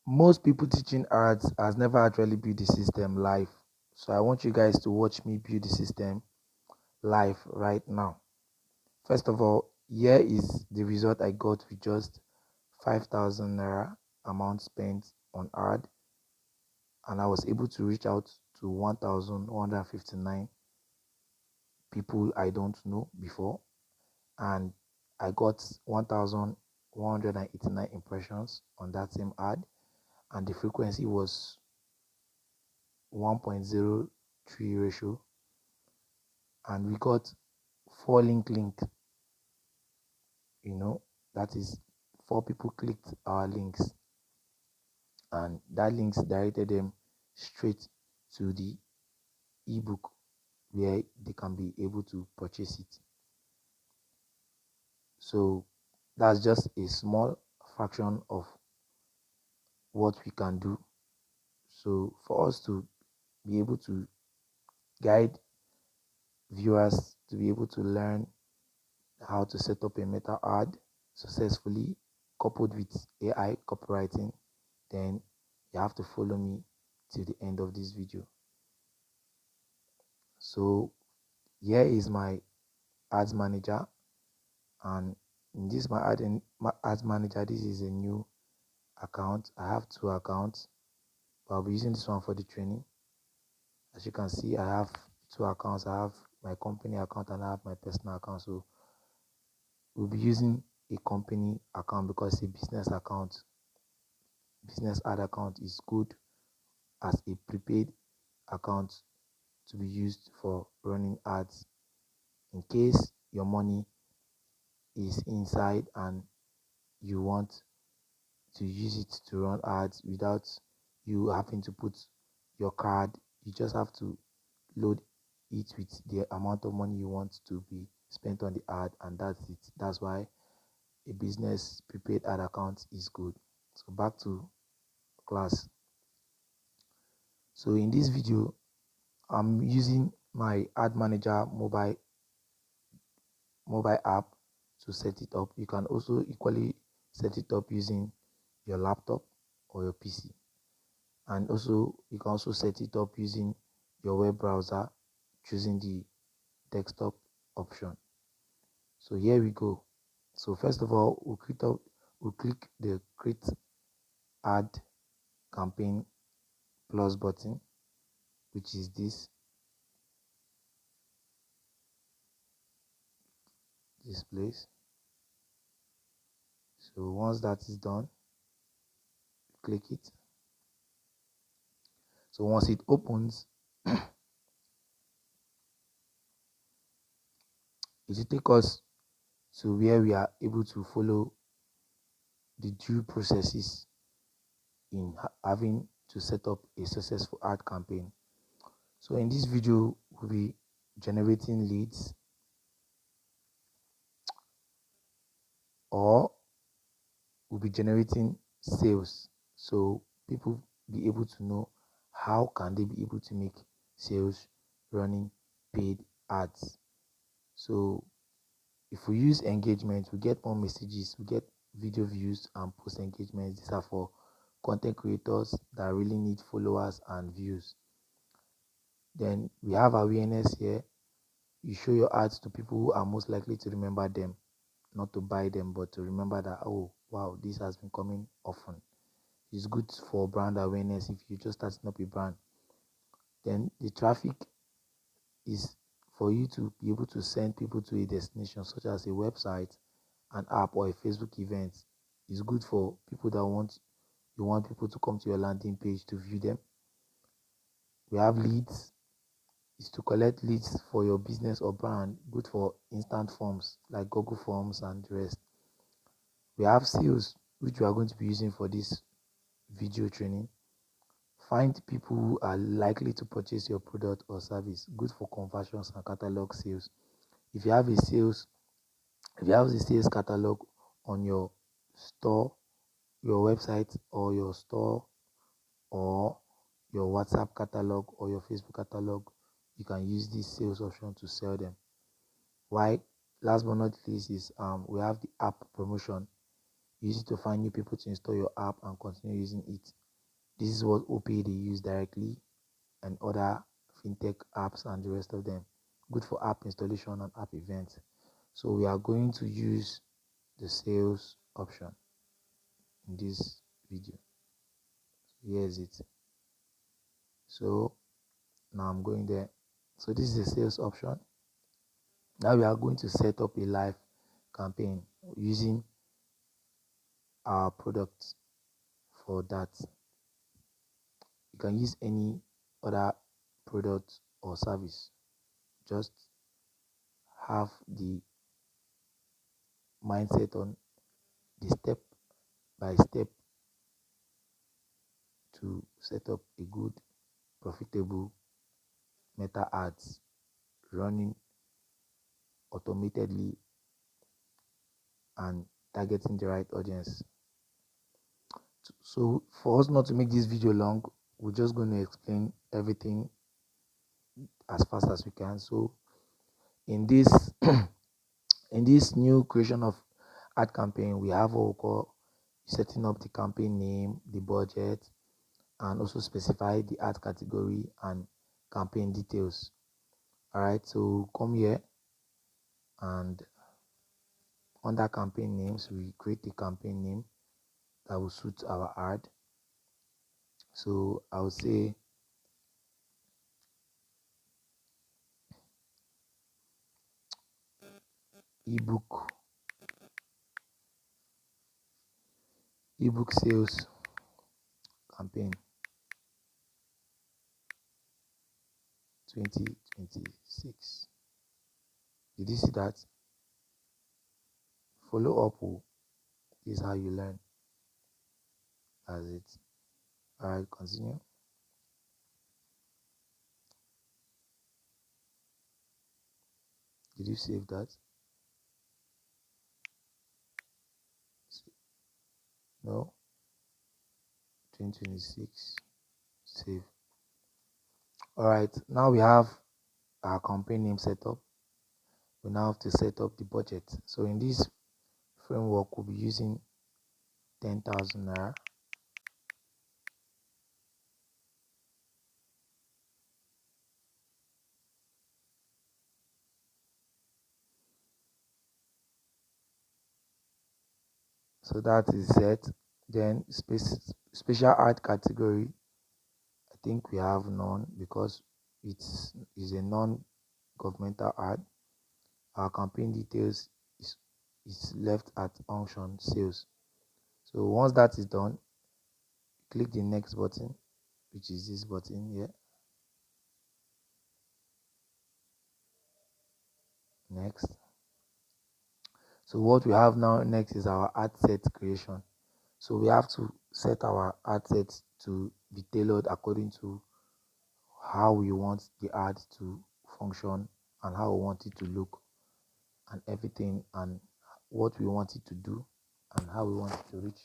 Most people teaching ads has never actually built the system live. So I want you guys to watch me build the system live right now. First of all, here is the result I got with just 5,000 naira amount spent on ad, and I was able to reach out to 1,159 people I don't know before, and I got 1,189 impressions on that same ad, and the frequency was 1.03 ratio, and we got 4 link, that is 4 people clicked our links, and that links directed them straight to the ebook where they can be able to purchase it. So that's just a small fraction of what we can do. So for us to be able to guide viewers to be able to learn how to set up a meta ad successfully coupled with AI copywriting, then you have to follow me till the end of this video. So here is my ads manager, and in this my ads manager, this is a new account. I have 2 accounts, but I'll be using this one for the training. As you can see, I have 2 accounts. I have my company account and I have my personal account. So we'll be using a company account because a business ad account is good as a prepaid account to be used for running ads in case your money is inside and you want to use it to run ads without you having to put your card. You just have to load it with the amount of money you want to be spent on the ad, and that's it. That's why a business prepaid ad account is good. So back to class. So in this video, I'm using my ad manager mobile app to set it up. You can also equally set it up using your laptop or your PC, and also you can also set it up using your web browser, choosing the desktop option. So here we go. So first of all, we'll click the create ad campaign plus button, which is this place. So once that is done, click it. So once it opens, it will take us to where we are able to follow the due processes in having to set up a successful ad campaign. So in this video, we'll be generating leads, or we'll be generating sales. So people be able to know how can they be able to make sales running paid ads. So if we use engagement, we get more messages, we get video views and post engagements. These are for content creators that really need followers and views. Then we have awareness here. You show your ads to people who are most likely to remember them, not to buy them, but to remember that, oh wow, this has been coming often. It's good for brand awareness if you're just starting up a brand. Then the traffic is for you to be able to send people to a destination such as a website, an app, or a Facebook event. It's good for people that you want people to come to your landing page to view them. We have leads. Is to collect leads for your business or brand, good for instant forms like Google Forms and the rest. We have sales, which we are going to be using for this video training. Find people who are likely to purchase your product or service, good for conversions and catalog sales. If you have a sales catalog on your store, your website, or your store, or your WhatsApp catalog or your Facebook catalog, you can use this sales option to sell them. Why? Last but not least is we have the app promotion. Use it to find new people to install your app and continue using it. This is what OPay they use directly, and other fintech apps and the rest of them. Good for app installation and app events. So we are going to use the sales option in this video. Here's it. So now I'm going there. So this is the sales option. Now we are going to set up a live campaign using our product. For that, you can use any other product or service. Just have the mindset on the step by step to set up a good, profitable meta ads running automatically and targeting the right audience. So for us not to make this video long, we're just going to explain everything as fast as we can. So in this in this new creation of ad campaign, we have what we call setting up the campaign name, the budget, and also specify the ad category and campaign details. All right, so come here, and under campaign names, we create the campaign name that will suit our ad. So I will say ebook sales campaign 2026. Did you see that? Follow up. This is how you learn. That's it. All right, continue. Did you save that? No. 2026. Save. All right, now we have our campaign name set up. We now have to set up the budget. So in this framework, we'll be using 10,000 naira. So that is set. Then special ad category, I think we have none because it's a non-governmental ad. Our campaign details is left at function sales. So once that is done, click the next button, which is this button here. Next. So what we have now next is our ad set creation. So we have to set our ad sets to be tailored according to how we want the ad to function and how we want it to look and everything, and what we want it to do and how we want it to reach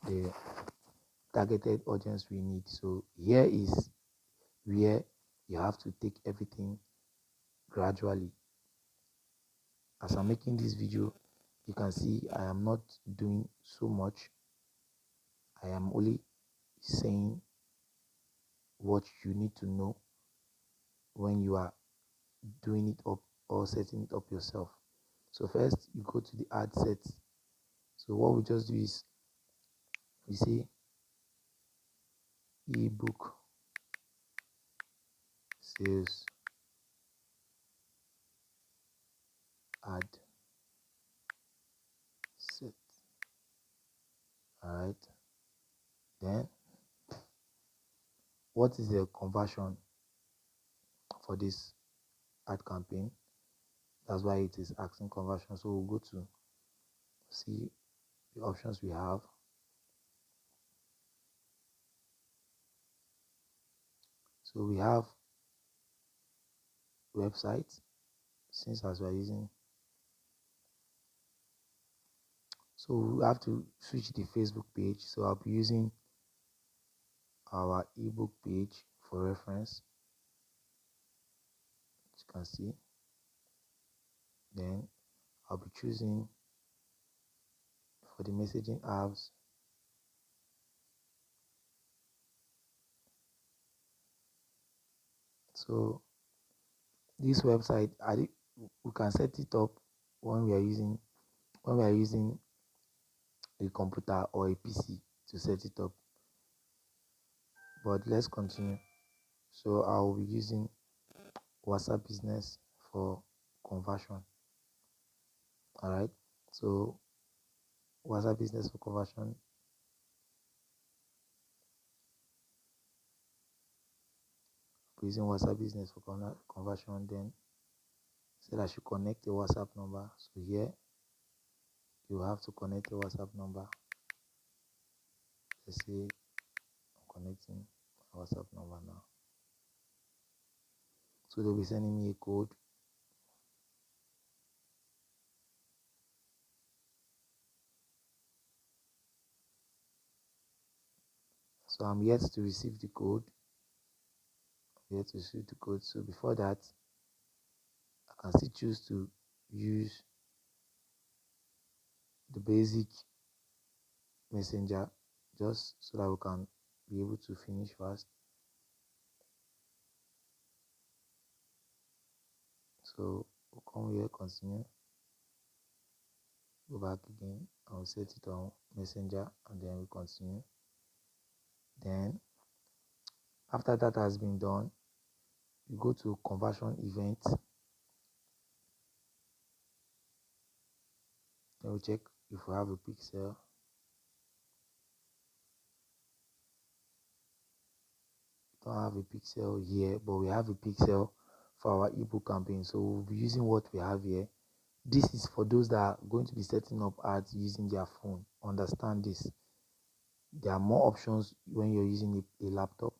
the targeted audience we need. So here is where you have to take everything gradually. As I'm making this video, you can see I am not doing so much. I am only saying what you need to know when you are doing it up or setting it up yourself. So first you go to the ad sets. So what we just do is we say ebook sales ad set. All right, then what is the conversion for this ad campaign? That's why it is asking conversion. So we'll go to see the options we have. So we have website, since as we're using, so we have to switch the Facebook page. So I'll be using our ebook page for reference, as you can see. Then I'll be choosing for the messaging apps. So this website, we can set it up when we are using a computer or a PC to set it up. But let's continue. So I will be using WhatsApp Business for conversion. All right. So WhatsApp Business for conversion. Using WhatsApp Business for conversion, then said I should connect a WhatsApp number. So here you have to connect a WhatsApp number. Let's say I'm connecting a WhatsApp number now. So they'll be sending me a code. So I'm yet to receive the code. So before that, I can still choose to use the basic messenger just so that we can be able to finish fast. So we'll come here, continue, go back again, I'll set it on messenger, and then we continue. Then after that has been done, you go to conversion event. Then we check if we have a pixel. We don't have a pixel here, but we have a pixel for our ebook campaign. So we'll be using what we have here. This is for those that are going to be setting up ads using their phone. Understand this. There are more options when you're using a laptop.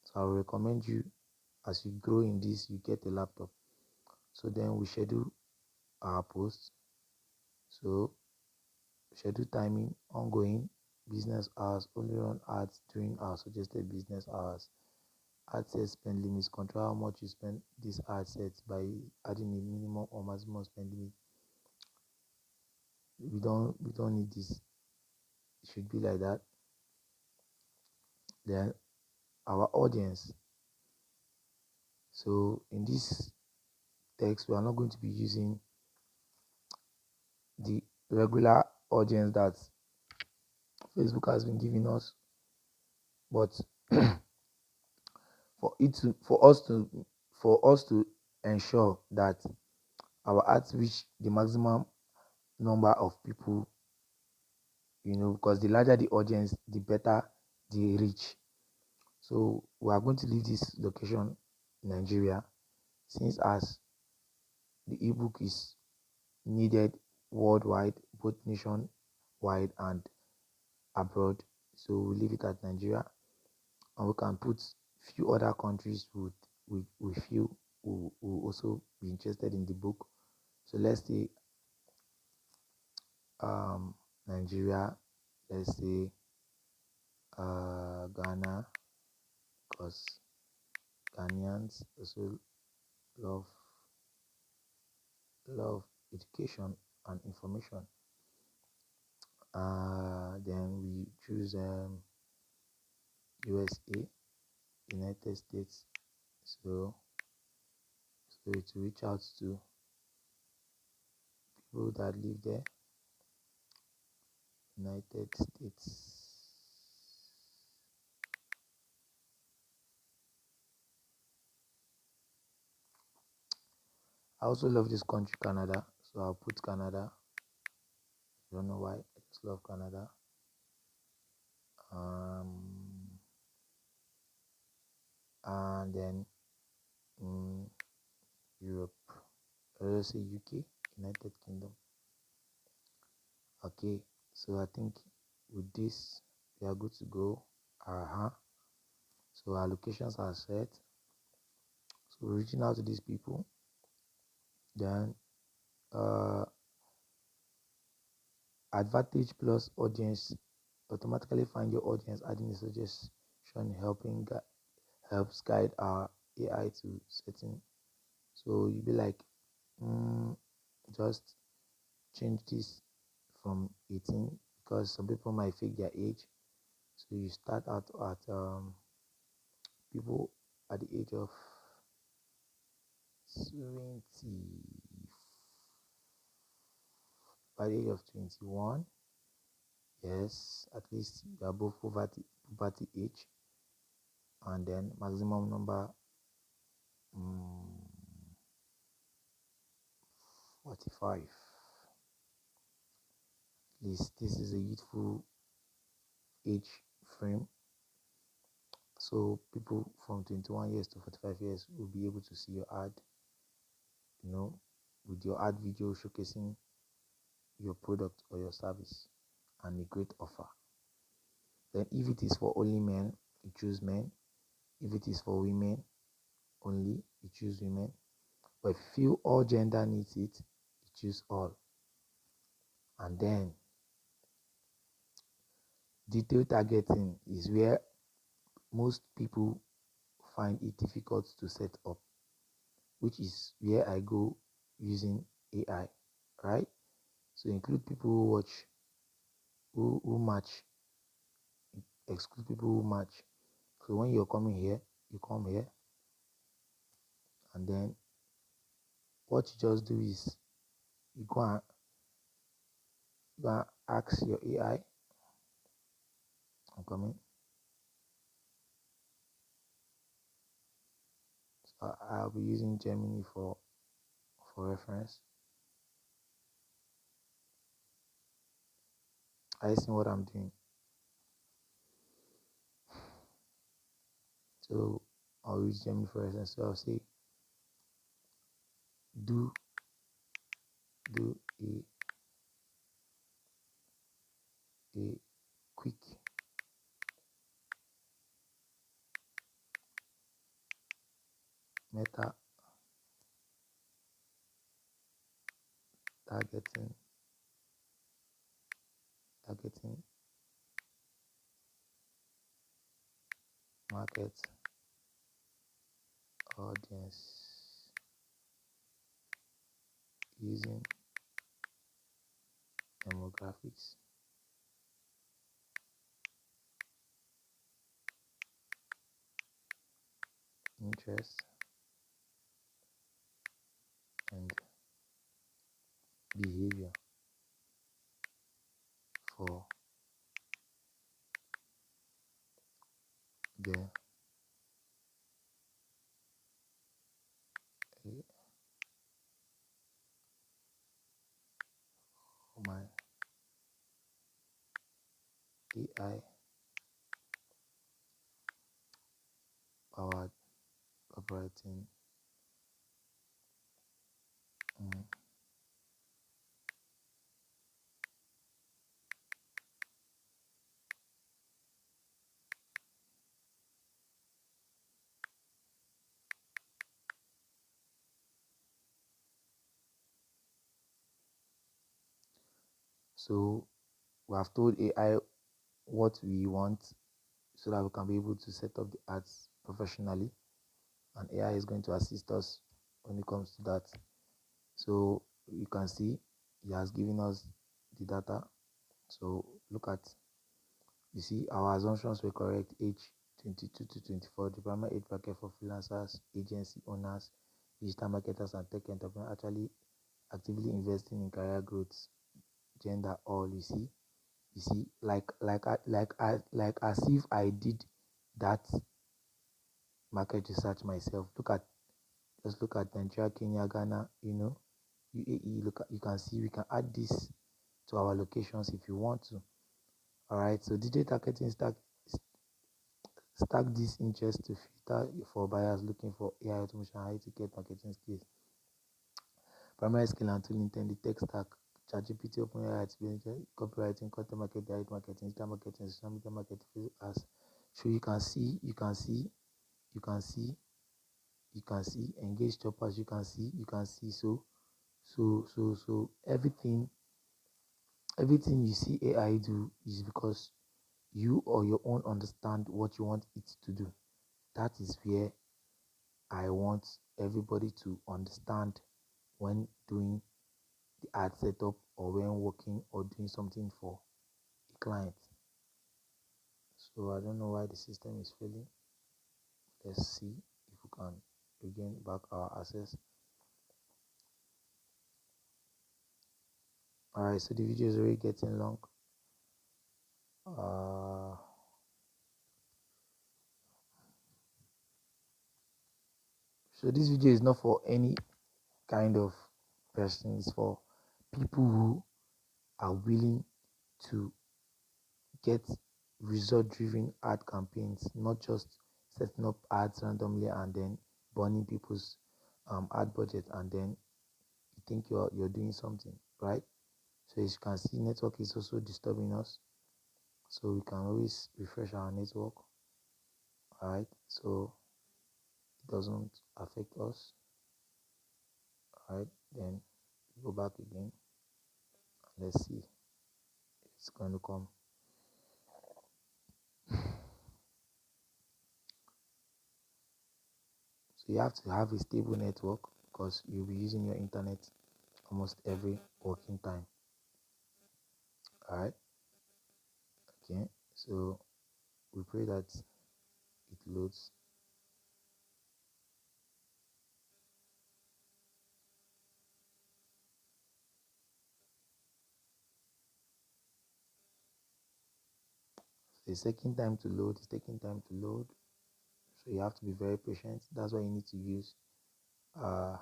So I will recommend you, as you grow in this, you get a laptop. So then we schedule our posts. So schedule timing, ongoing, business hours, only run ads during our suggested business hours. Ad set spend limits, control how much you spend this ad set by adding a minimum or maximum spend limit. We don't need this. It should be like that. Then our audience. So in this text, we are not going to be using the regular audience that Facebook has been giving us, but for us to ensure that our ads reach the maximum number of people, because the larger the audience, the better the reach. So we are going to leave this location Nigeria, since as the ebook is needed worldwide, both nationwide and abroad. So we leave it at Nigeria, and we can put few other countries we feel will also be interested in the book. So let's say Nigeria, let's say Ghana, because Ghanaians also love education and information. Then we choose USA, United States. So it will reach out to people that live there. United States. I also love this country, Canada, so I'll put Canada. I don't know why, I just love Canada. And then Europe, let's say UK, United Kingdom. Okay, so I think with this we are good to go. So our locations are set. So we're reaching out to these people. Then Advantage plus audience, automatically find your audience, adding a suggestion, helps guide our AI to setting. So you'll be like, just change this from 18, because some people might fake their age. So you start out at people at the age of 20, by the age of 21. Yes, at least you're above puberty age. And then maximum number 45. At least this is a youthful age frame. So people from 21 years to 45 years will be able to see your ad, with your ad video showcasing your product or your service and a great offer. Then if it is for only men, you choose men. If it is for women only, you choose women. But if you feel all gender needs it, you choose all. And then detailed targeting is where most people find it difficult to set up, which is where I go using AI, right? So include people who watch, who match, exclude people who match. So when you're coming here, you come here, and then what you just do is you go and ask your AI. I'm coming. So I'll be using Gemini for reference. I see what I'm doing. So I'll use Gemini for reference. So I'll say do a quick meta targeting market audience using demographics, interest, and behavior for the for my AI powered copywriting. So we have told AI what we want so that we can be able to set up the ads professionally, and AI is going to assist us when it comes to that. So you can see he has given us the data. So look at, you see our assumptions were correct. Age 22 to 24, the primary age bracket for freelancers, agency owners, digital marketers, and tech entrepreneurs actually actively investing in career growth, gender, all. You see, like as if I did that market research myself. Just look at Nigeria, Kenya, Ghana, UAE. You can see we can add this to our locations if you want to. All right, so DJ targeting stack this interest to filter for buyers looking for AI automation, high ticket marketing skills. Primary skill and tool intent, the tech stack, ChatGPT, OpenAI, copywriting, content marketing, direct marketing, digital marketing, social media marketing, Facebook ads. So you can see engage shoppers. You can see so everything you see AI do is because you or your own understand what you want it to do. That is where I want everybody to understand when doing the ad setup or when working or doing something for a client. So I don't know why the system is failing. Let's see if we can regain back our access. Alright, so the video is already getting long. So this video is not for any kind of person. It's for people who are willing to get result-driven ad campaigns, not just setting up ads randomly and then burning people's ad budget, and then you think you're doing something right. So as you can see, network is also disturbing us, so we can always refresh our network. All right, so it doesn't affect us. All right, then go back again. Let's see if it's going to come. So you have to have a stable network because you'll be using your internet almost every working time. All right, okay, so we pray that it loads. So it's taking time to load. So you have to be very patient. That's why you need to use uh,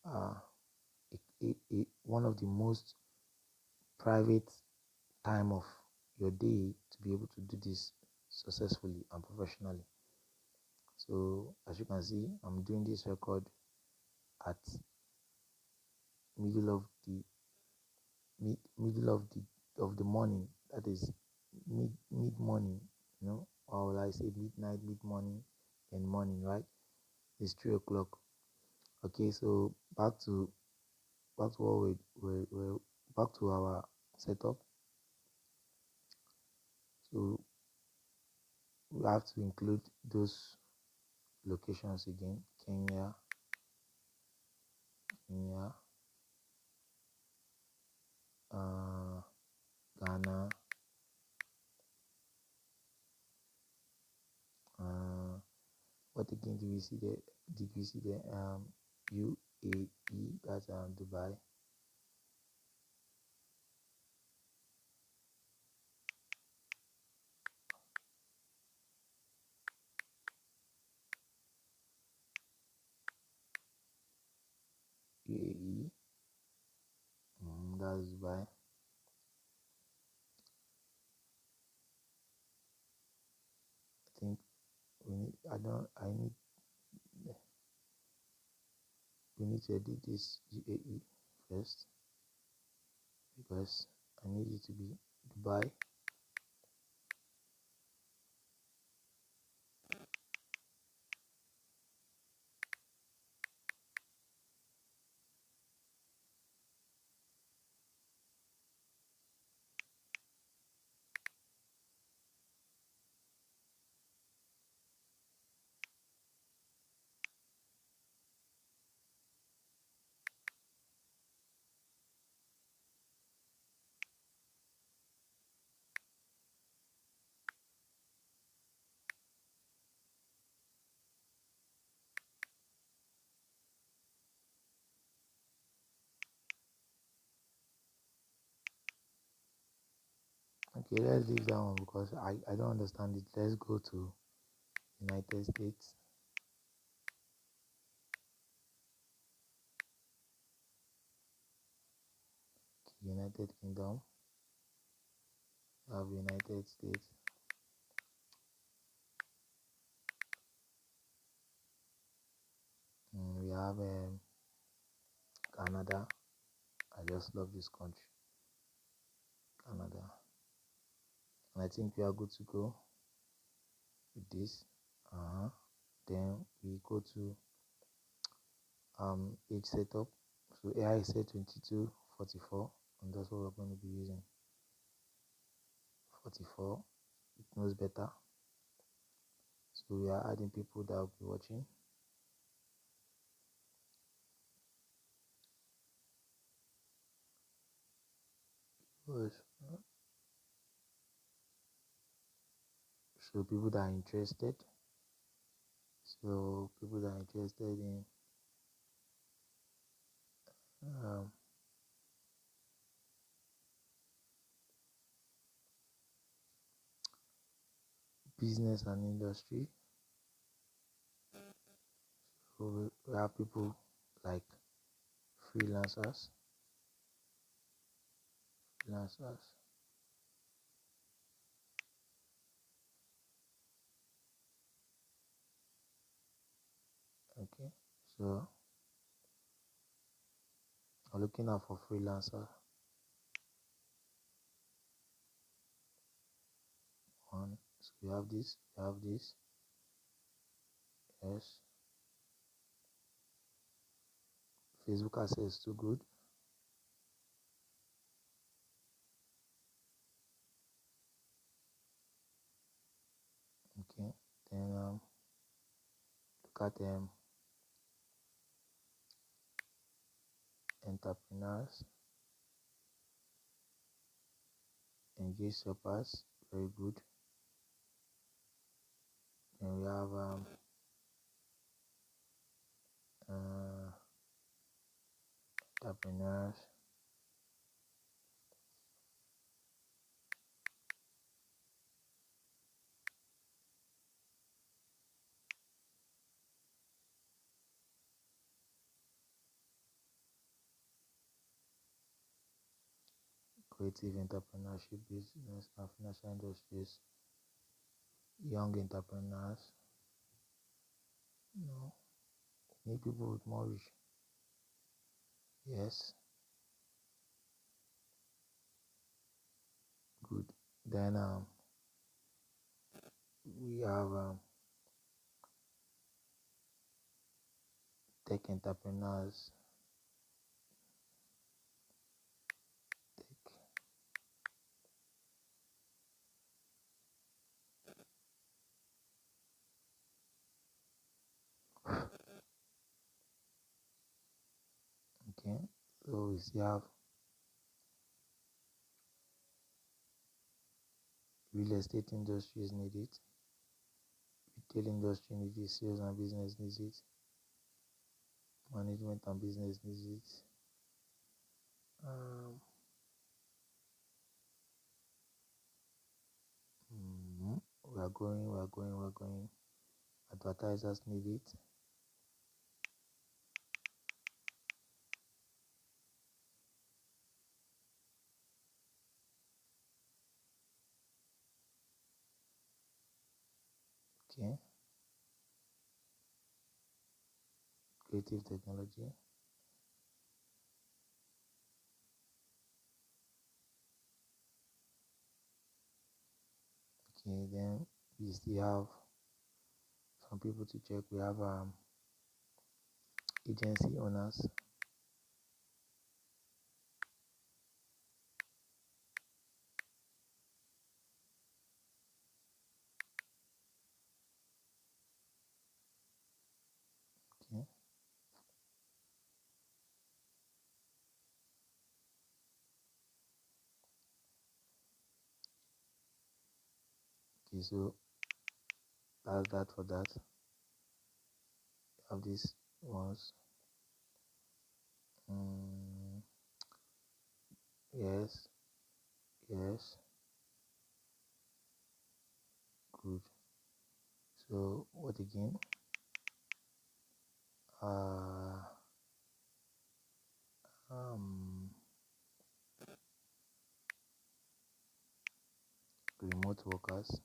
uh, one of the most private time of your day to be able to do this successfully and professionally. So as you can see, I'm doing this record at middle of the morning. That is mid morning, or will I say midnight, mid morning, and morning, right? It's 3 o'clock. Okay, so back to what we're back to our setup. So we have to include those locations again: Kenya, Ghana, what again did we see there? UAE, that's Dubai. UAE, that's Dubai. I think we need to edit this UAE first because I need it to be Dubai. Okay, let's leave that one because I don't understand it. Let's go to United States. United Kingdom. We have United States. We have Canada. I just love this country, Canada. And I think we are good to go with this. Then we go to age setup. So AI is set 2244, and that's what we're going to be using. 44, it knows better. So we are adding people that will be watching. Yes. So people that are interested, in um, business and industry. So we have people like freelancers, freelancers. Okay, so I'm looking out for freelancer. One, so we have this, yes. Facebook access too good. Okay, then look at entrepreneurs, engage shoppers, very good. Then we have uh, entrepreneurs, creative entrepreneurship, business and financial industries, young entrepreneurs. No, need people with more reach. Yes, good. Then we have tech entrepreneurs. Tech. Okay, so we still have real estate industries need it, retail industry needs it, sales and business needs it, management and business needs it. Um, we are going. Advertisers need it. Okay, creative technology. Okay, then we still have some people to check. We have agency owners. Okay, okay, so that's that for that. Have these ones. Yes, yes, good. So what again? Uh, um, remote workers.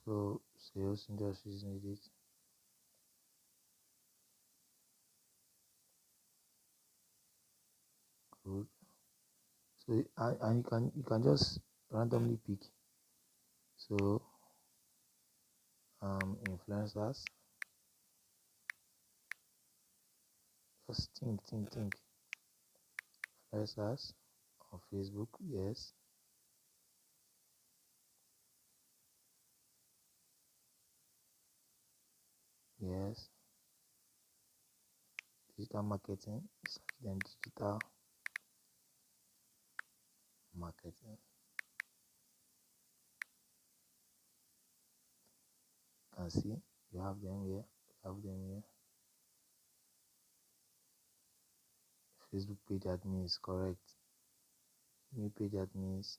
So sales industries need it. Good. So and you can just randomly pick. So influencers. Just think. Influencers on Facebook, yes. digital marketing, search them digital marketing. You can see you have them here, Facebook page admins, correct. New page admins,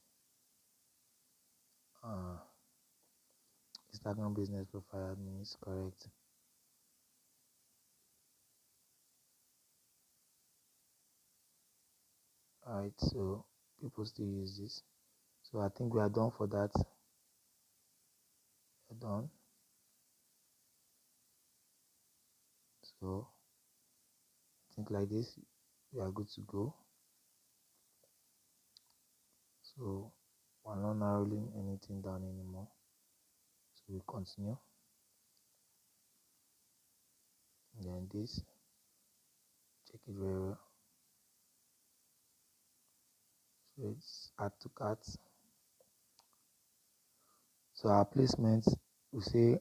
Instagram business profile admins, correct. Alright, so people still use this. So I think we are done for that. We're done. So I think like this, we are good to go. So we're not narrowing anything down anymore. So we continue. And then this, check it very well. So it's add to cart. So our placements, we say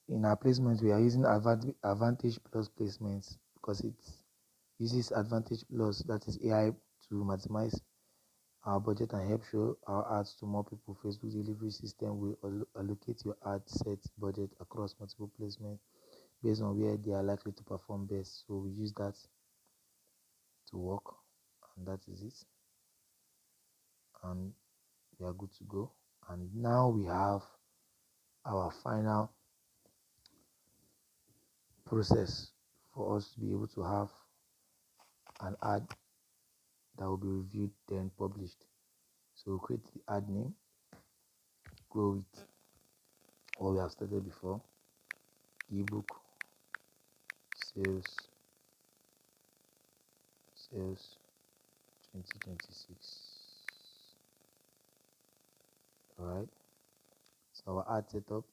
in our placements we are using Advantage Plus placements because it uses Advantage Plus, that is AI, to maximize our budget and help show our ads to more people. Facebook delivery system will allocate your ad set budget across multiple placements based on where they are likely to perform best. So we use that to work, and that is it. And we are good to go. And now we have our final process for us to be able to have an ad that will be reviewed then published. So we'll create the ad name, go with what we have started before, ebook sales 2026. All right, so our ad setup.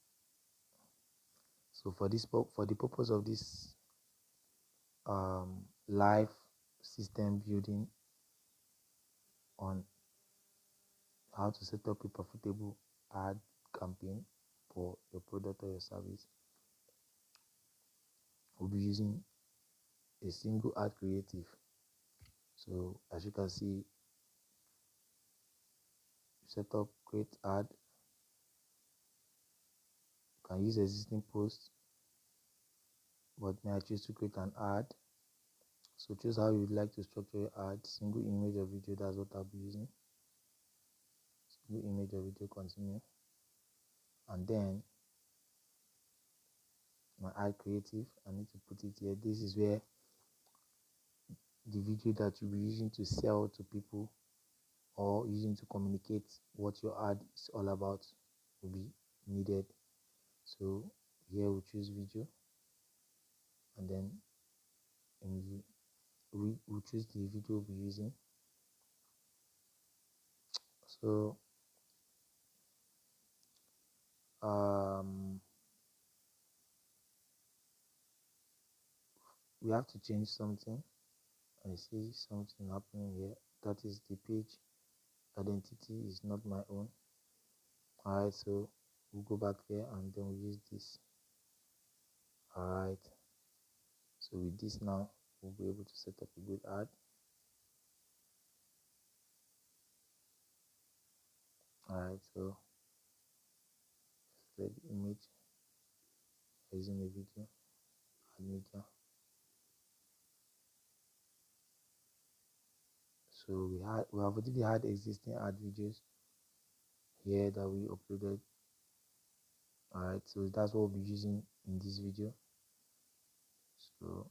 So for the purpose of this live system building on how to set up a profitable ad campaign for your product or your service, we'll be using a single ad creative. So as you can see, set up, create ad. You can use existing posts, but may I choose to create an ad. So choose how you would like to structure your ad. Single image or video, that's what I'll be using. Single image or video, continue. And then my ad creative, I need to put it here. This is where the video that you'll be using to sell to people or using to communicate what your ad is all about will be needed. So here we choose video, and then we choose the video we'll be using. So we have to change something. I see something happening here. That is, the page identity is not my own. Alright, so we'll go back there and then we'll use this. Alright, so with this now we'll be able to set up a good ad. Alright, so select the image using the video, add media. So we have already had existing ad videos here that we uploaded. Alright, so that's what we'll be using in this video. So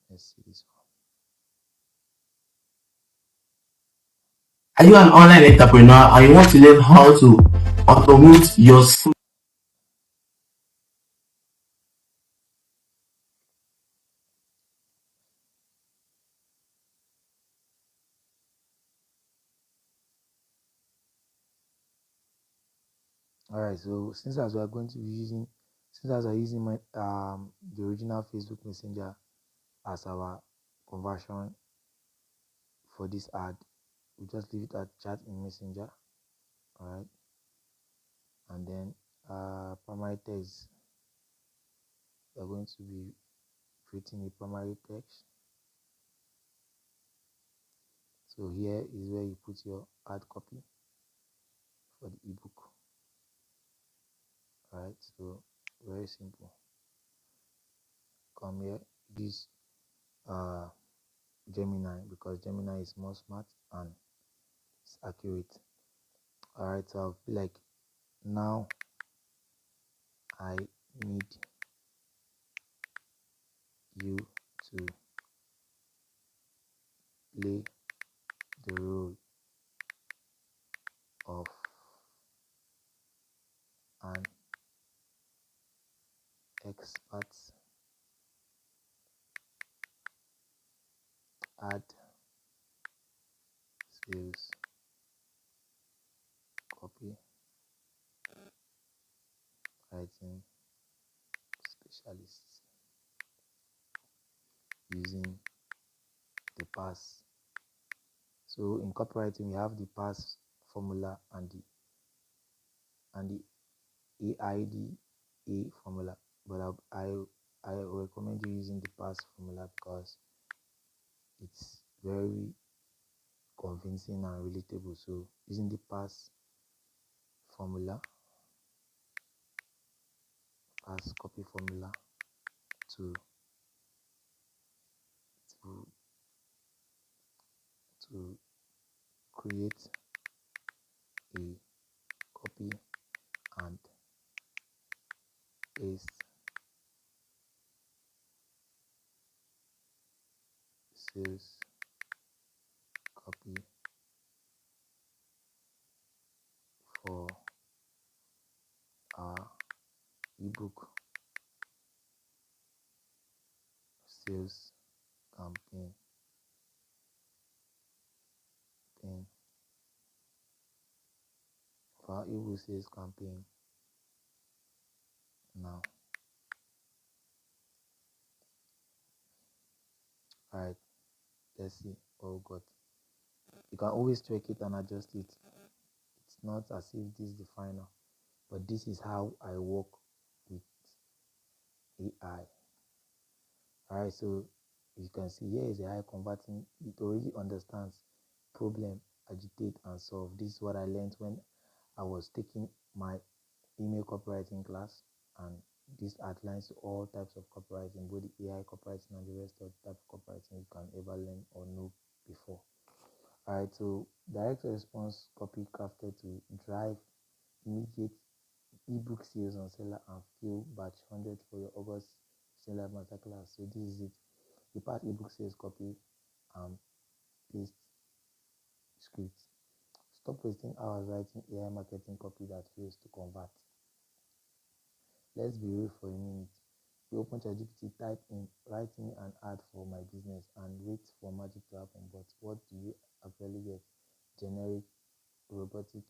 let's see this one. Are you an online entrepreneur and you want to learn how to automate your Alright, so since as we are going to be using, my the original Facebook Messenger as our conversion for this ad, we just leave it at chat in Messenger. Alright, and then primary text, you're going to be creating a primary text. So here is where you put your hard copy for the ebook. Alright, so very simple. Come here, use Gemini, because Gemini is more smart and it's accurate. Alright, so I'll be like, now I need you to play the role of an expert at sales copy writing specialists using the pass. So in copywriting we have the pass formula and the AIDA formula, but I recommend you using the pass formula because it's very convincing and relatable. So using the pass formula, pass copy formula to to to create a copy and paste sales copy for our ebook sales campaign. For our ebook sales campaign now. Alright, let's see what we got. You can always check it and adjust it. It's not as if this is the final, but this is how I work with AI. Alright, so you can see here is AI converting. It already understands problem, agitate, and solve. This is what I learned when I was taking my email copywriting class, and this outlines all types of copywriting, both the AI copywriting and the rest of the type of copywriting you can ever learn or know before. Alright, so direct response copy crafted to drive immediate ebook sales on Selar and fill batch 100 for your August Selar Masterclass. So this is it. You part ebook sales copy and paste script. Stop wasting hours writing AI marketing copy that fails to convert. Let's be real for a minute. You open ChatGPT, type in writing an ad for my business and wait for magic to happen. But what do you actually get? Generic, robotic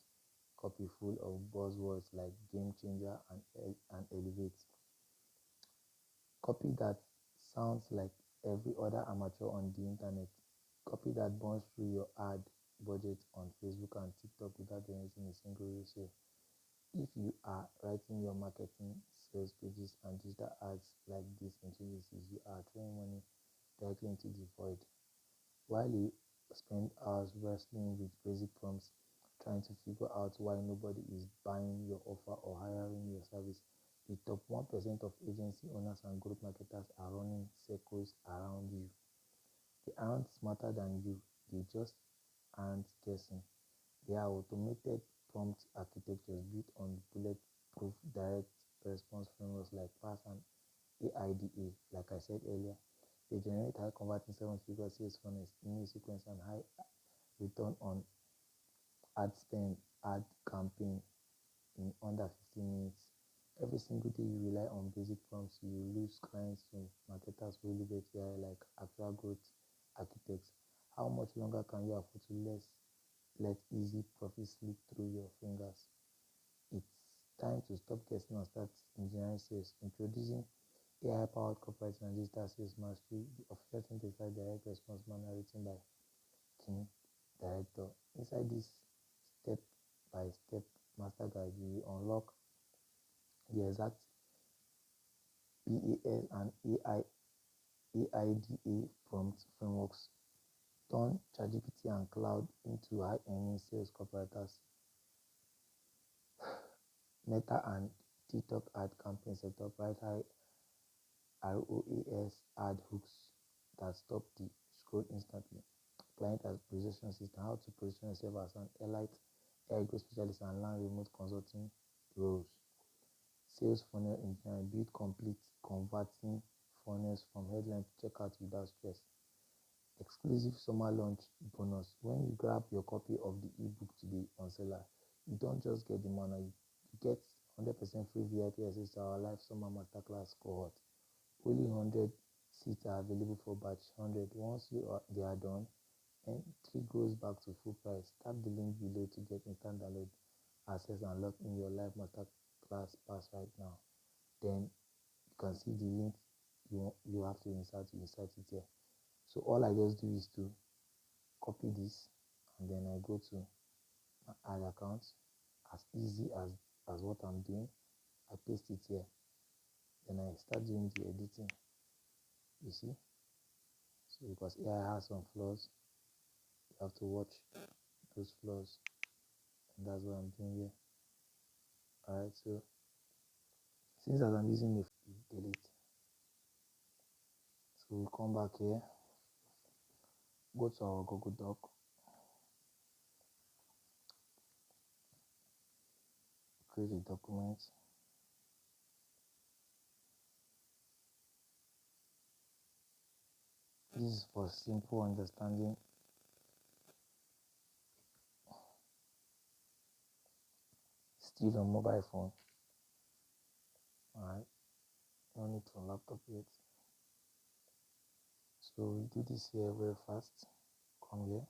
copy full of buzzwords like game changer and elevate. Copy that sounds like every other amateur on the internet. Copy that burns through your ad budget on Facebook and TikTok without generating a single real sale. If you are writing your marketing, sales pages, and digital ads like this in 2 weeks, you are throwing money directly into the void. While you spend hours wrestling with basic prompts, trying to figure out why nobody is buying your offer or hiring your service, the top 1% of agency owners and group marketers are running circles around you. They aren't smarter than you, they just aren't guessing. They are automated prompt architectures built on bulletproof direct response frameworks like PASS and AIDA. Like I said earlier, they generate high converting 7-figure sales funnels, email sequence, and high return on ad spend, ad campaign in under 15 minutes. Every single day you rely on basic prompts, you lose clients to marketers who live at AI like actual growth architects. How much longer can you afford to let easy profit slip through your fingers? It's time to stop guessing and start engineering sales. Introducing AI-powered copywriting and digital sales mastery, the official 25 direct response manual written by KingDirektor. Inside this step-by-step master guide, you will unlock the exact PAS and AIDA prompt frameworks turn ChatGPT and cloud into high-earning sales copywriters. Meta and TikTok ad campaign setup write high ROAS ad hooks that stop the scroll instantly. Client acquisition system, how to position yourself as an elite AI specialist and learn remote consulting roles. Sales funnel engineering, build complete converting funnels from headline to checkout without stress. Exclusive summer launch bonus. When you grab your copy of the ebook today on Selar, you don't just get the manual, you get 100% free VIP access to our live summer masterclass cohort. Only 100 seats are available for batch 100. Once they are done, entry goes back to full price. Tap the link below to get instant download access and lock in your live masterclass pass right now. Then you can see the link you have to insert it here. So all I just do is to copy this, and then I go to my ad account. As easy as what I'm doing, I paste it here. Then I start doing the editing. You see, so because AI has some flaws, you have to watch those flaws, and that's what I'm doing here. All right, so since as I'm using the delete, so we come back here, go to our Google Doc, create a document. This is for simple understanding. Still on mobile phone. Alright, no need for laptop yet. So we do this here very fast. Come here.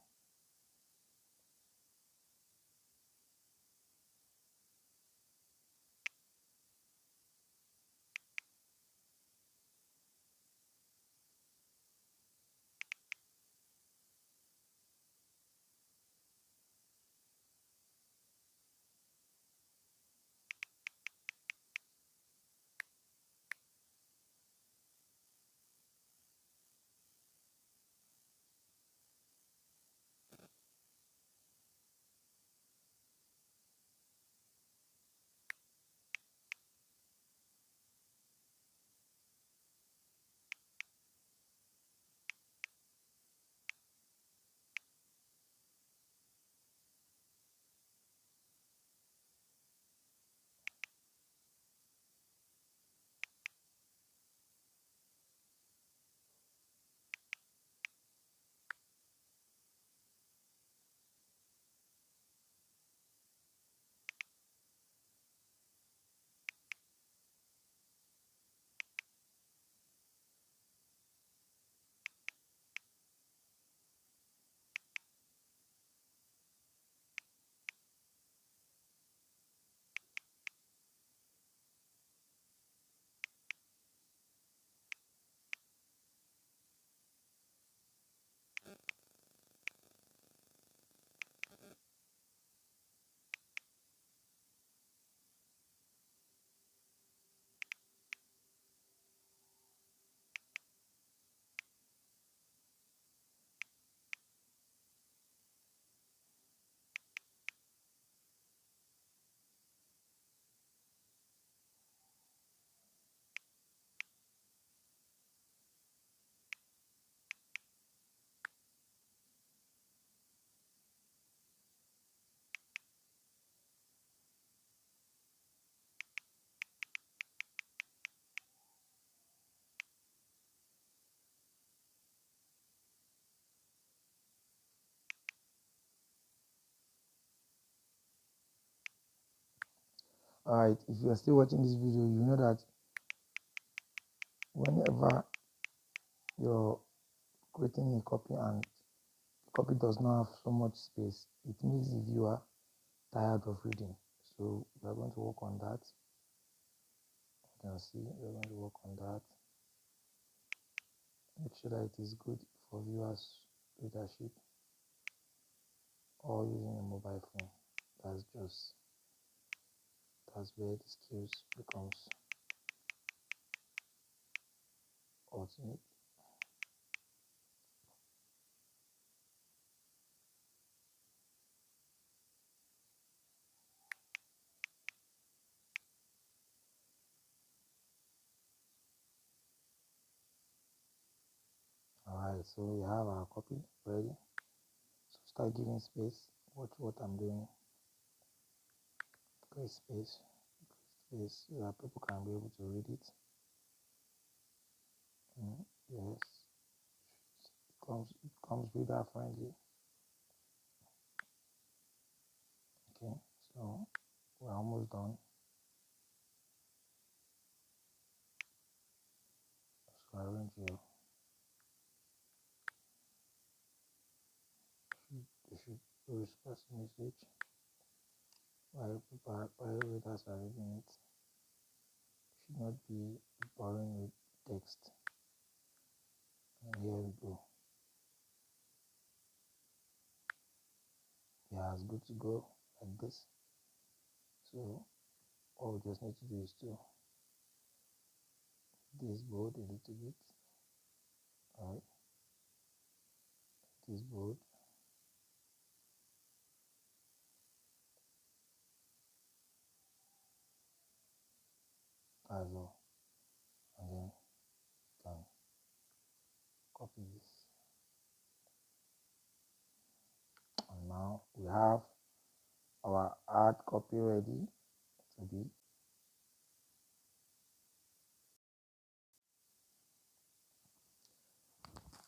Alright, if you are still watching this video, you know that whenever you're creating a copy and the copy does not have so much space, it makes the viewer tired of reading. So we are going to work on that. You can see we're going to work on that. Make sure that it is good for viewers' readership, or using a mobile phone. That's That's where the skills becomes ultimate. Alright, so we have our copy ready. So start giving space. Watch what I'm doing. Create space. So that people can be able to read it. Yes, it comes reader friendly. Okay, so we're almost done. So arrange you should response message while readers are reading it. Should not be boring with text. And here we go. Yeah, it's good to go like this. So all we just need to do is to this board a little bit. Alright, this board. As well. And then you can copy this. And now we have our hard copy ready to be.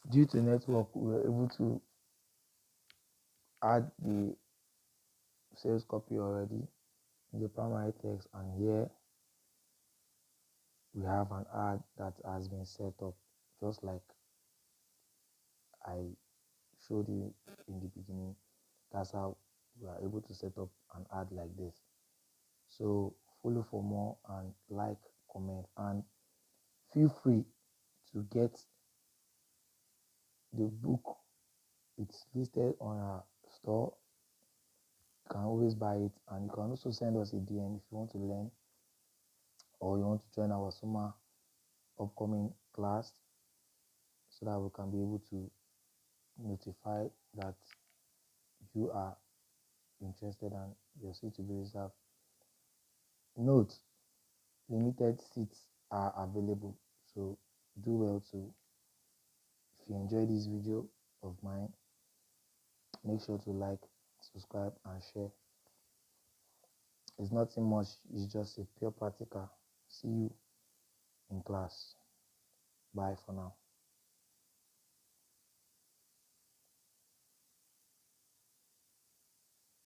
Due to network, we were able to add the sales copy already in the primary text, and here we have an ad that has been set up just like I showed you in the beginning. That's how we are able to set up an ad like this. So follow for more and like, comment, and feel free to get the book. It's listed on our store. You can always buy it, and you can also send us a DM if you want to learn or you want to join our summer upcoming class, so that we can be able to notify that you are interested and your seat to be reserved. Note, limited seats are available, so do well to, if you enjoy this video of mine, make sure to like, subscribe, and share. It's nothing much, it's just a pure practical. See you in class. Bye for now.